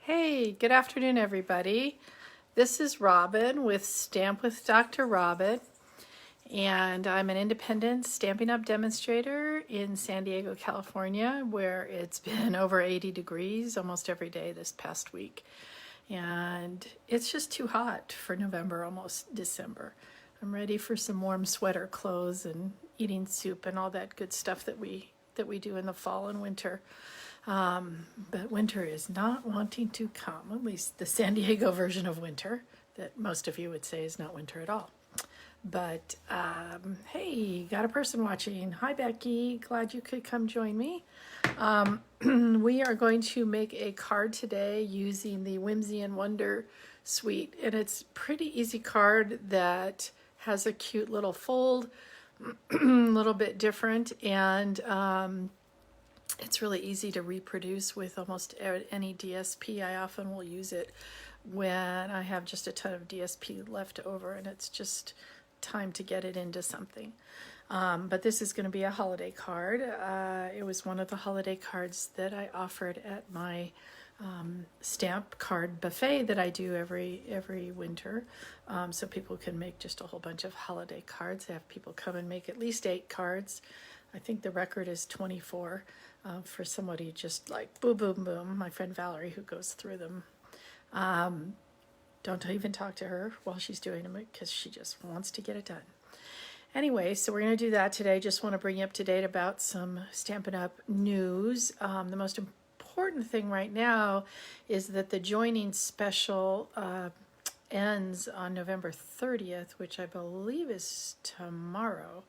Hey, good afternoon, everybody. This is Robin with Stamp with Dr. Robin, and I'm an independent Stampin' Up! Demonstrator in San Diego, California, where it's been over 80 degrees almost every day this past week. And it's just too hot for November, almost December. I'm ready for some warm sweater clothes and eating soup and all that good stuff that we do in the fall and winter. But winter is not wanting to come, at least the San Diego version of winter that most of you would say is not winter at all. But hey, got a person watching. Hi, Becky. Glad you could come join me. We are going to make a card today using the Whimsy Wonder Suite. And it's a pretty easy card that has a cute little fold, a little bit different, and it's really easy to reproduce with almost any DSP. I often will use it when I have just a ton of DSP left over and it's just time to get it into something. But this is going to be a holiday card. It was one of the holiday cards that I offered at my stamp card buffet that I do every winter, so people can make just a whole bunch of holiday cards. I have people come and make at least 8 cards. I think the record is 24 for somebody just like boom, boom, boom. My friend Valerie, who goes through them. Don't even talk to her while she's doing them because she just wants to get it done. Anyway, so we're going to do that today. Just want to bring you up to date about some Stampin' Up! News. The most important thing right now is that the joining special ends on November 30th, which I believe is tomorrow.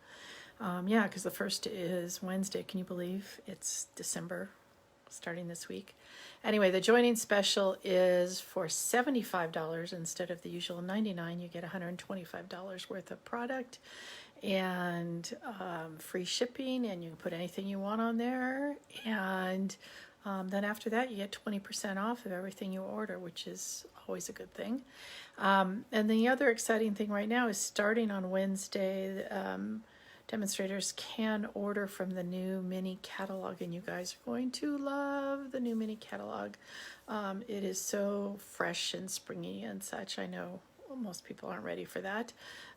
Yeah, because the first is Wednesday. Can you believe it's December starting this week? Anyway, the joining special is for $75 instead of the usual $99. You get $125 worth of product and free shipping, and you can put anything you want on there. And then after that, you get 20% off of everything you order, which is always a good thing. And the other exciting thing right now is starting on Wednesday, demonstrators can order from the new mini catalog, and you guys are going to love the new mini catalog. It is so fresh and springy and such. I know most people aren't ready for that,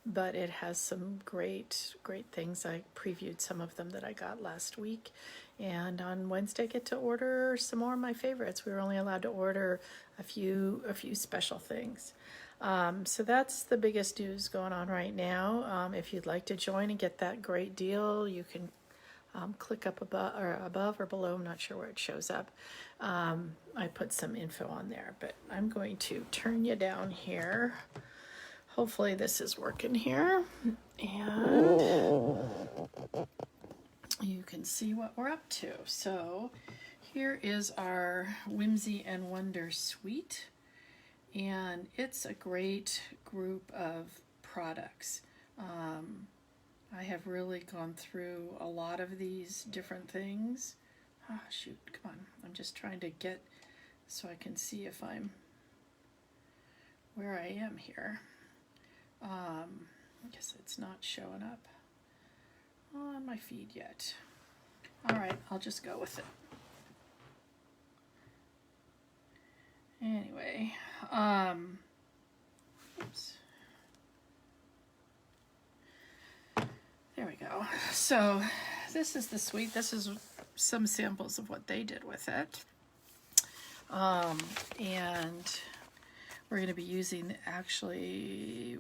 but it has some great things. I previewed some of them that I got last week, and on Wednesday I get to order some more of my favorites. We were only allowed to order a few special things. So that's the biggest news going on right now. If you'd like to join and get that great deal, you can click up above or below. I'm not sure where it shows up. I put some info on there, but I'm going to turn you down here. Hopefully this is working here, and you can see what we're up to. So here is our Whimsy Wonder Suite. And it's a great group of products. I have really gone through a lot of these different things. Oh, shoot, come on. I'm just trying to get so I can see if I'm where I am here. I guess it's not showing up on my feed yet. All right, I'll just go with it. Anyway, oops. There we go. So this is the suite. This is some samples of what they did with it. And we're going to be using actually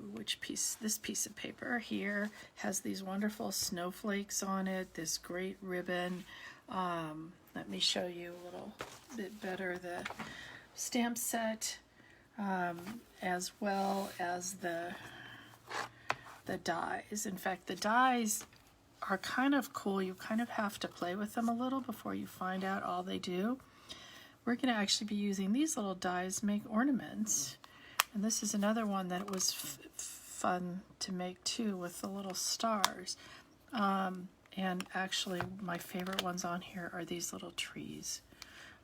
this piece of paper here has these wonderful snowflakes on it, this great ribbon. Let me show you a little bit better the stamp set, as well as the dies. In fact, the dies are kind of cool. You kind of have to play with them a little before you find out all they do. We're going to actually be using these little dies to make ornaments, and this is another one that was fun to make too, with the little stars. And actually my favorite ones on here are these little trees.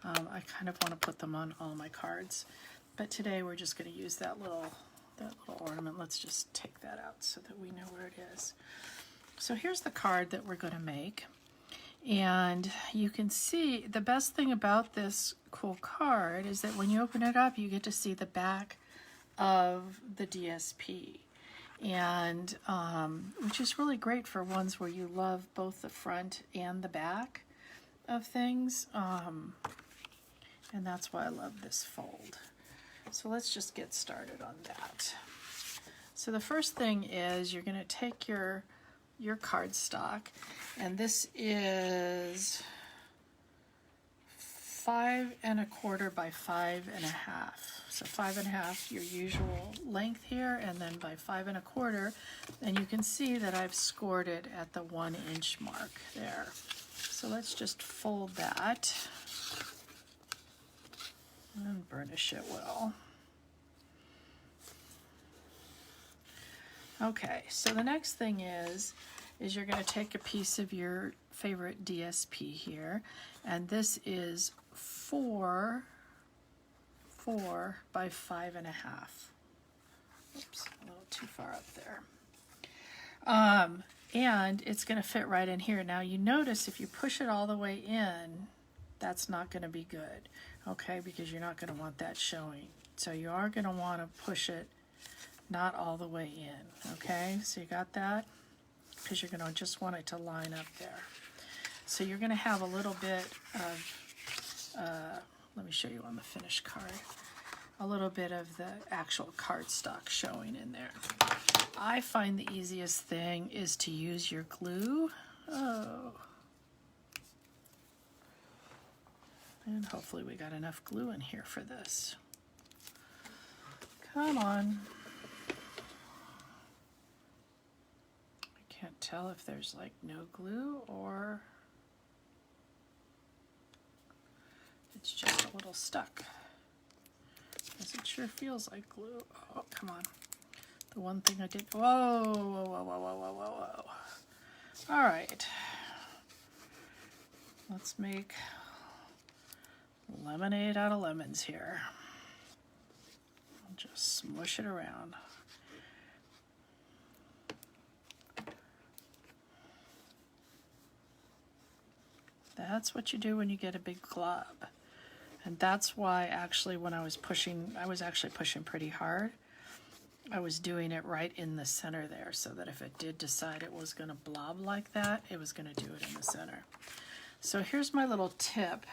I kind of want to put them on all my cards, but today we're just going to use that little ornament. Let's just take that out so that we know where it is. So here's the card that we're going to make, And you can see the best thing about this cool card is that when you open it up, you get to see the back of the DSP. And which is really great for ones where you love both the front and the back of things. And that's why I love this fold. So let's just get started on that. So the first thing is you're going to take your cardstock, and this is 5 1/4 by 5 1/2. So 5 1/2, your usual length here, and then by 5 1/4, and you can see that I've scored it at the 1 inch mark there. So let's just fold that and burnish it well. Okay, so the next thing is you're going to take a piece of your favorite DSP here, and this is 4 by 5 1/2. Oops, a little too far up there. And it's going to fit right in here. Now you notice if you push it all the way in, that's not going to be good, okay, because you're not going to want that showing. So you are going to want to push it not all the way in, okay? So you got that? Because you're going to just want it to line up there. So you're going to have a little bit of, let me show you on the finished card, a little bit of the actual cardstock showing in there. I find the easiest thing is to use your glue. Oh. And hopefully we got enough glue in here for this. Come on. Can't tell if there's like no glue or it's just a little stuck, because it sure feels like glue. Oh, come on. The one thing I did, whoa, whoa, whoa, whoa, whoa, whoa, whoa, whoa. All right. Let's make lemonade out of lemons here. I'll just smush it around. That's what you do when you get a big glob. And that's why actually when I was actually pushing pretty hard. I was doing it right in the center there, so that if it did decide it was going to blob like that, it was going to do it in the center. So here's my little tip,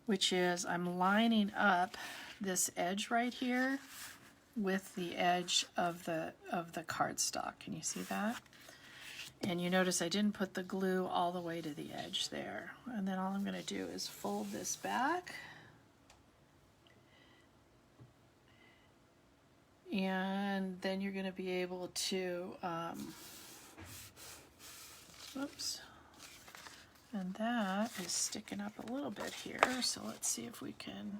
which is I'm lining up this edge right here with the edge of the cardstock. Can you see that? And you notice I didn't put the glue all the way to the edge there. And then all I'm going to do is fold this back. And then you're going to be able to, whoops. And that is sticking up a little bit here. So let's see if we can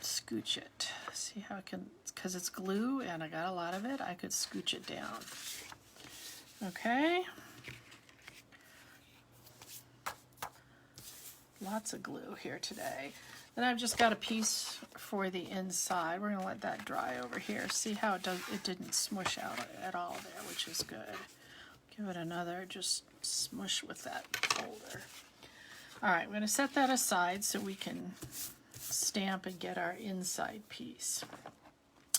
scooch it. See how I can, because it's glue and I got a lot of it, I could scooch it down. Okay. Lots of glue here today. Then I've just got a piece for the inside. We're going to let that dry over here. See how it didn't smush out at all there, which is good. Give it another just smush with that folder. All right, we're going to set that aside so we can stamp and get our inside piece.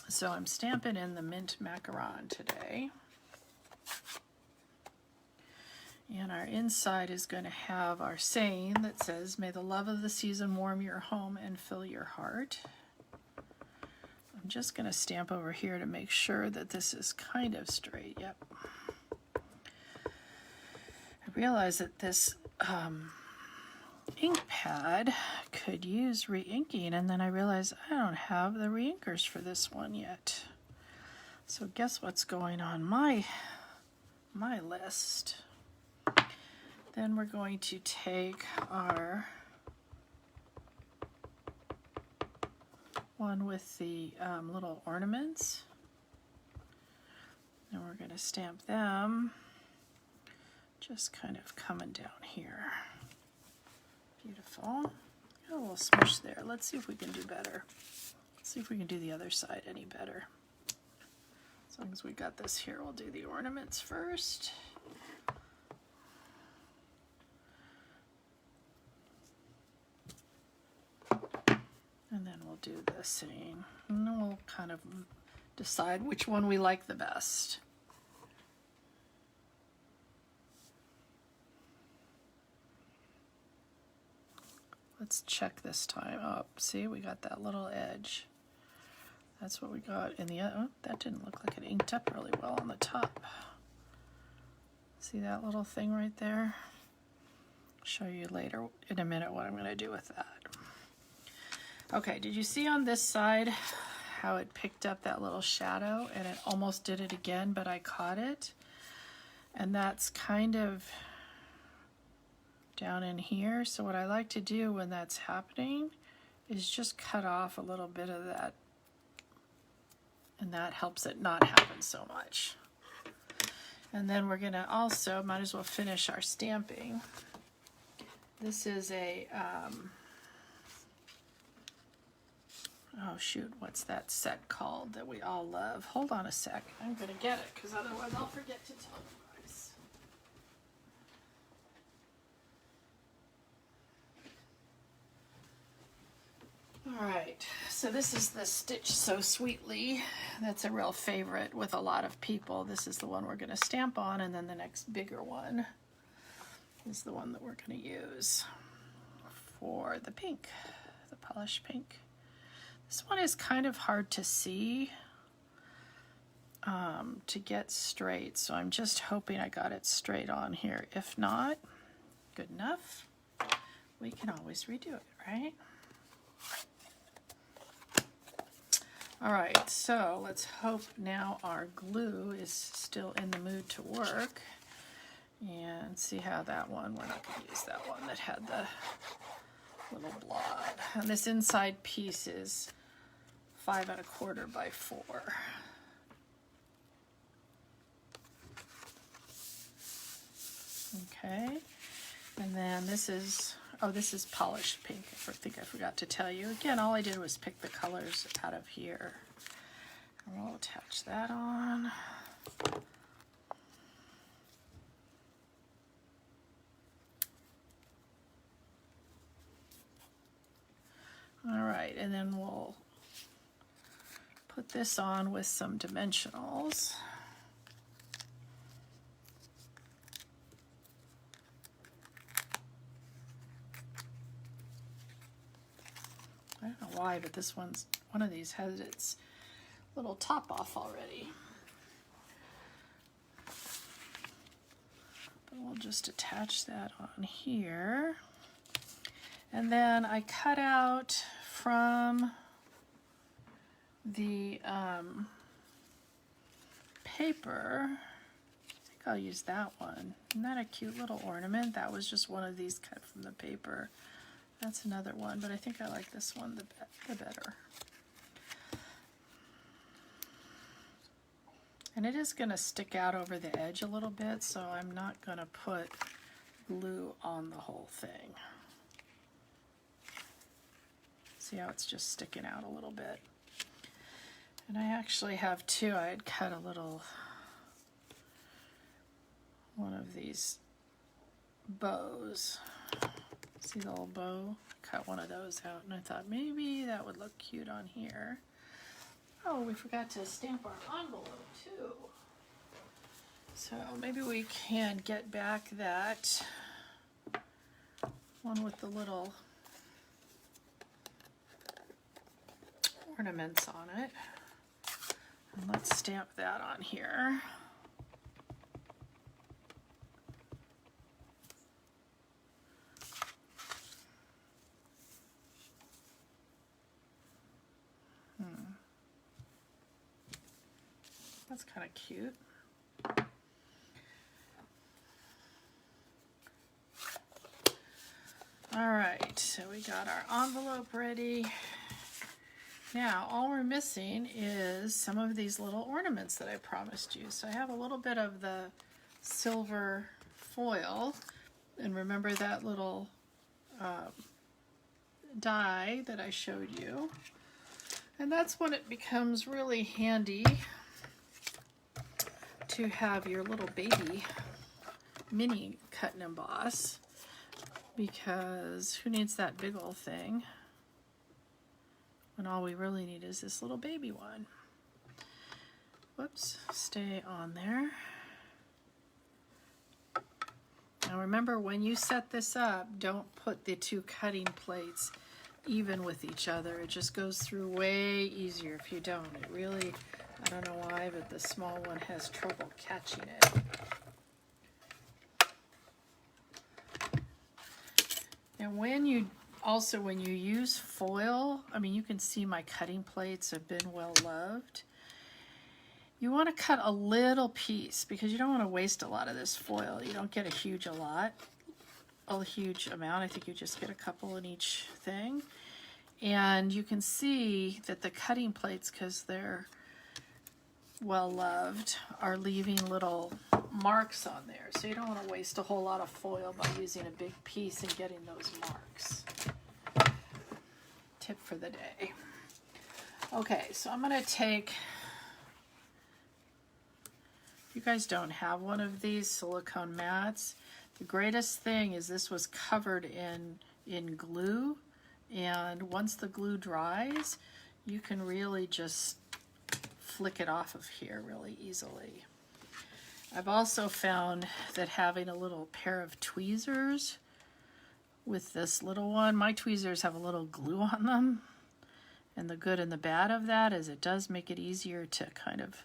So I'm stamping in the mint macaron today. And our inside is going to have our saying that says, "May the love of the season warm your home and fill your heart." I'm just going to stamp over here to make sure that this is kind of straight. Yep. I realize that this ink pad could use re-inking, and then I realized I don't have the re-inkers for this one yet. So guess what's going on my list? Then we're going to take our one with the little ornaments, and we're going to stamp them just kind of coming down here. Beautiful. Got a little smush there. Let's see if we can do better. Let's see if we can do the other side any better. As long as we got this here, we'll do the ornaments first. And then we'll do the same. And then we'll kind of decide which one we like the best. Let's check this time up. See, we got that little edge. That's what we got in the other. Oh, that didn't look like it inked up really well on the top. See that little thing right there? I'll show you later in a minute what I'm going to do with that. Okay, did you see on this side how it picked up that little shadow and it almost did it again, but I caught it? And that's kind of down in here. So what I like to do when that's happening is just cut off a little bit of that, and that helps it not happen so much. And then we're gonna also, might as well finish our stamping. This is a, oh shoot, what's that set called that we all love? Hold on a sec, I'm gonna get it, because otherwise I'll forget to tell you guys. Alright, so this is the Stitch So Sweetly. That's a real favorite with a lot of people. This is the one we're gonna stamp on, and then the next bigger one is the one that we're gonna use for the pink, the polished pink. This one is kind of hard to see to get straight, so I'm just hoping I got it straight on here. If not, good enough. We can always redo it, right? All right, so let's hope now our glue is still in the mood to work. And see how that one, we're not going to use that one that had the little blob. And this inside piece is 5 1/4 by 4. Okay, and then this is, oh, this is polished pink. I think I forgot to tell you. Again, all I did was pick the colors out of here. And we'll attach that on. All right, and then we'll put this on with some dimensionals. I don't know why, but this one's, one of these has its little top off already. But we'll just attach that on here. And then I cut out from the paper, I think I'll use that one. Isn't that a cute little ornament? That was just one of these cut from the paper. That's another one, but I think I like this one the better. And it is going to stick out over the edge a little bit, so I'm not going to put glue on the whole thing. See how it's just sticking out a little bit. And I actually have two. I had cut a little, one of these bows. See the little bow? Cut one of those out, and I thought maybe that would look cute on here. Oh, we forgot to stamp our envelope too. So maybe we can get back that one with the little ornaments on it. And let's stamp that on here. That's kind of cute. All right, so we got our envelope ready. Now, all we're missing is some of these little ornaments that I promised you. So I have a little bit of the silver foil, and remember that little die that I showed you. And that's when it becomes really handy to have your little baby mini cut and emboss, because who needs that big old thing? when all we really need is this little baby one. Whoops, stay on there. Now remember, when you set this up, don't put the two cutting plates even with each other. It just goes through way easier if you don't. It really, I don't know why, but the small one has trouble catching it. And when you use foil, I mean, you can see my cutting plates have been well loved. You want to cut a little piece because you don't want to waste a lot of this foil. You don't get a huge amount. I think you just get a couple in each thing. And you can see that the cutting plates, because they're well loved, are leaving little marks on there. So you don't want to waste a whole lot of foil by using a big piece and getting those marks. Tip for the day. Okay, so I'm going to take, if you guys don't have one of these silicone mats, the greatest thing is this was covered in glue, and once the glue dries, you can really just flick it off of here really easily. I've also found that having a little pair of tweezers with this little one, my tweezers have a little glue on them, and the good and the bad of that is it does make it easier to kind of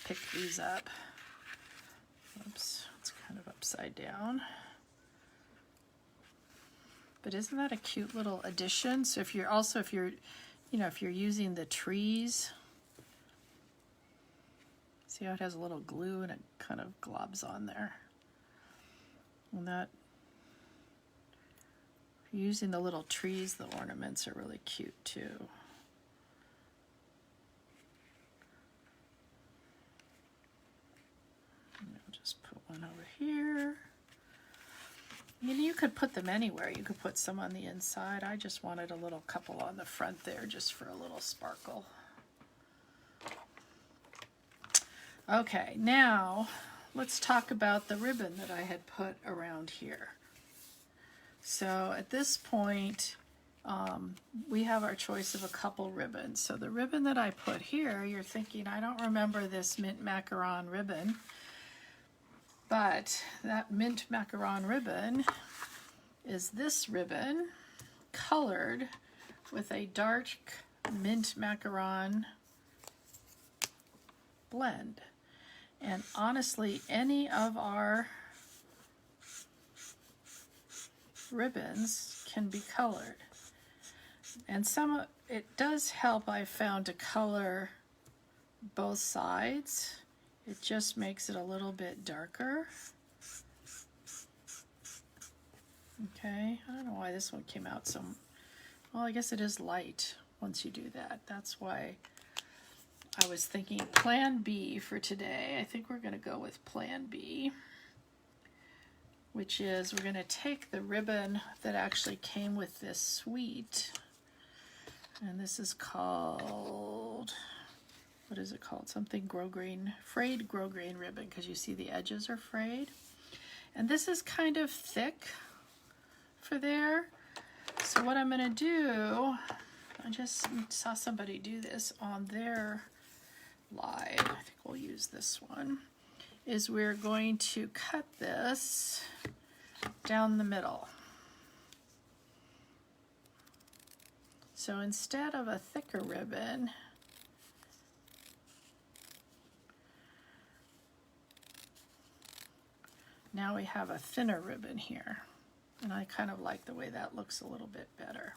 pick these up. Oops, it's kind of upside down. But isn't that a cute little addition? So if you're using the trees, see how it has a little glue and it kind of globs on there. And that, if you're using the little trees, the ornaments are really cute too. And I'll just put one over here. And you could put them anywhere. You could put some on the inside. I just wanted a little couple on the front there just for a little sparkle. Okay, now let's talk about the ribbon that I had put around here. So at this point, we have our choice of a couple ribbons. So the ribbon that I put here, you're thinking, I don't remember this mint macaron ribbon. But that mint macaron ribbon is this ribbon colored with a dark mint macaron blend. And honestly, any of our ribbons can be colored. And it does help, I found, to color both sides. It just makes it a little bit darker. Okay, I don't know why this one came out so, well, I guess it is light once you do that. That's why I was thinking plan B for today. I think we're gonna go with plan B, which is we're gonna take the ribbon that actually came with this suite, and this is called, what is it called? Something grosgrain, frayed grosgrain ribbon, because you see the edges are frayed. And this is kind of thick for there. So what I'm gonna do, I just saw somebody do this on their live, I think we'll use this one, is we're going to cut this down the middle. So instead of a thicker ribbon, now we have a thinner ribbon here, and I kind of like the way that looks a little bit better.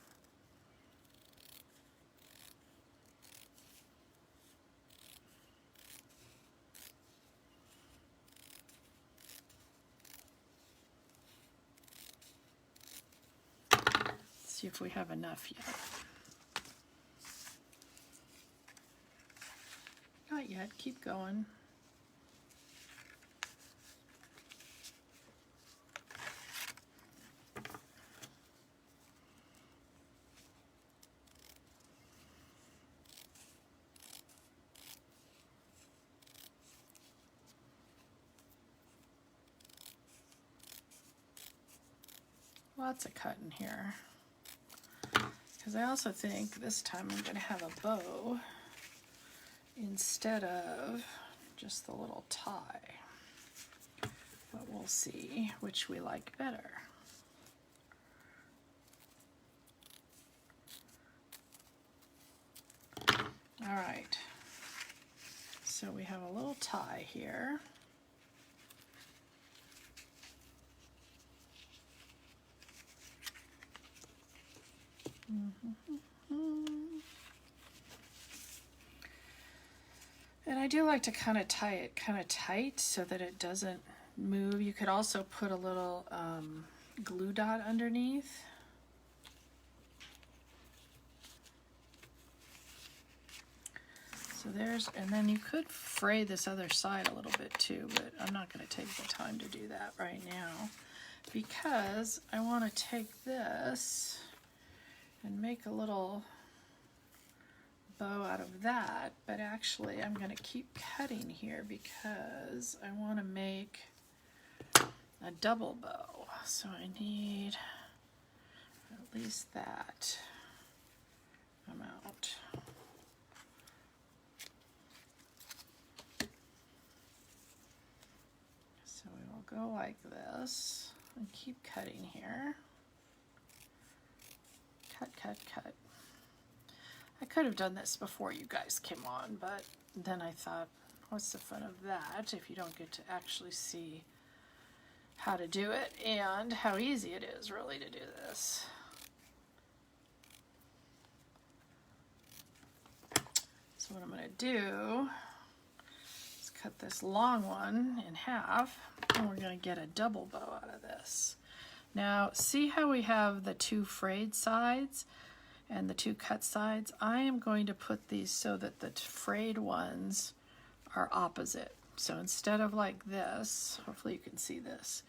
Let's see if we have enough yet. Not yet, keep going. Lots of cutting here, because because I also think this time I'm going to have a bow instead of just the little tie. But we'll see which we like better. All right, so we have a little tie here. And I do like to kind of tie it kind of tight so that it doesn't move. You could also put a little glue dot underneath. So there's, and then you could fray this other side a little bit too, but I'm not going to take the time to do that right now because I want to take this and make a little bow out of that, but actually I'm going to keep cutting here because I want to make a double bow. So I need at least that amount. So we will go like this and keep cutting here. Cut, cut, cut. I could have done this before you guys came on, but then I thought, what's the fun of that if you don't get to actually see how to do it and how easy it is really to do this. So what I'm going to do is cut this long one in half, and we're going to get a double bow out of this. Now, see how we have the two frayed sides and the two cut sides? I am going to put these so that the frayed ones are opposite. So instead of like this, hopefully you can see this,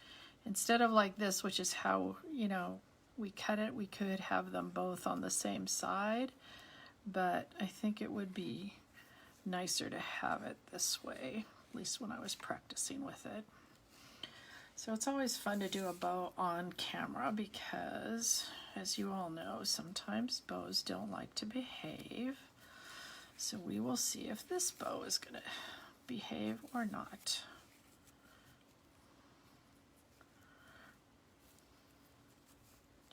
instead of like this, which is how, you know, we cut it, we could have them both on the same side, but I think it would be nicer to have it this way, at least when I was practicing with it. So it's always fun to do a bow on camera because, as you all know, sometimes bows don't like to behave. So we will see if this bow is going to behave or not.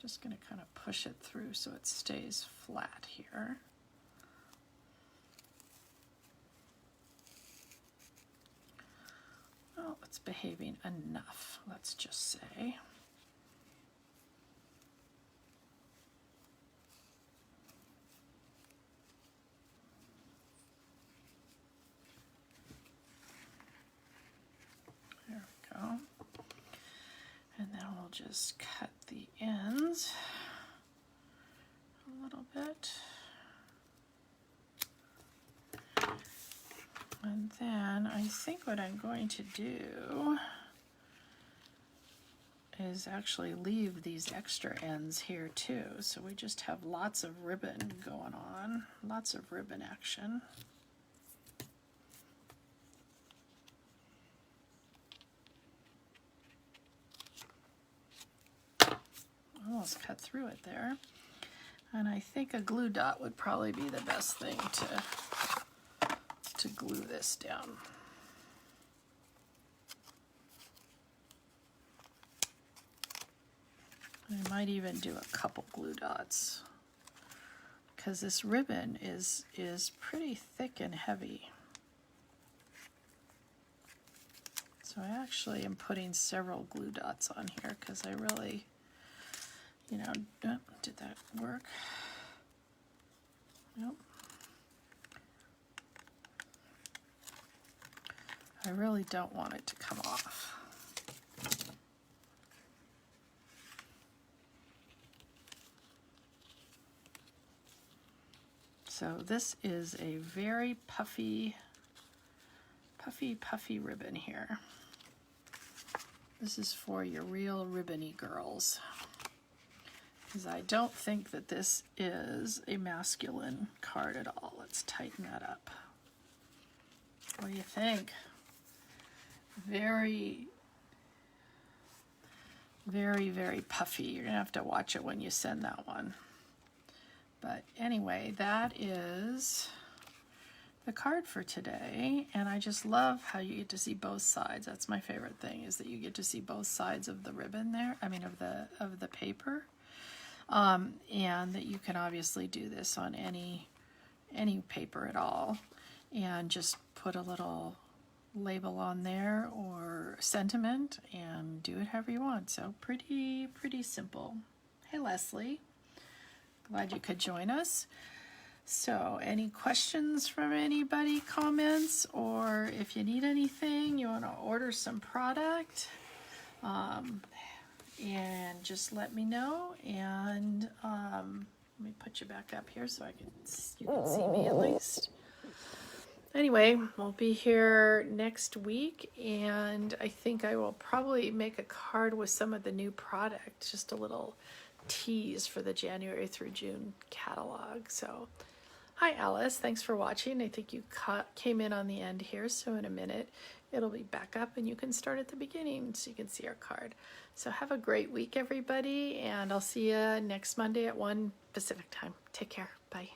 Just going to kind of push it through so it stays flat here. Well, it's behaving enough, let's just say. There we go. And then we'll just cut the ends a little bit. And then I think what I'm going to do is actually leave these extra ends here too. So we just have lots of ribbon going on, lots of ribbon action. Almost cut through it there. And I think a glue dot would probably be the best thing to glue this down. I might even do a couple glue dots because this ribbon is pretty thick and heavy. So I actually am putting several glue dots on here because I really, you know, did that work? Nope. I really don't want it to come off. So this is a very puffy ribbon here. This is for your real ribbony girls, because I don't think that this is a masculine card at all. Let's tighten that up. What do you think? Very, very, very puffy. You're gonna have to watch it when you send that one. But anyway, that is the card for today, and I just love how you get to see both sides. That's my favorite thing, is that you get to see both sides of the ribbon there, I mean of the paper, and that you can obviously do this on any paper at all, and just put a little label on there or sentiment and do it however you want. So pretty simple. Hey Leslie, glad you could join us. So any questions from anybody, comments, or if you need anything, you want to order some product, and just let me know. And let me put you back up here so you can see me at least. Anyway, we'll be here next week, and I think I will probably make a card with some of the new product, just a little tease for the January through June catalog. So, hi Alice, thanks for watching. I think you came in on the end here, so in a minute it'll be back up and you can start at the beginning so you can see our card. So have a great week, everybody, and I'll see you next Monday at 1 Pacific time. Take care. Bye.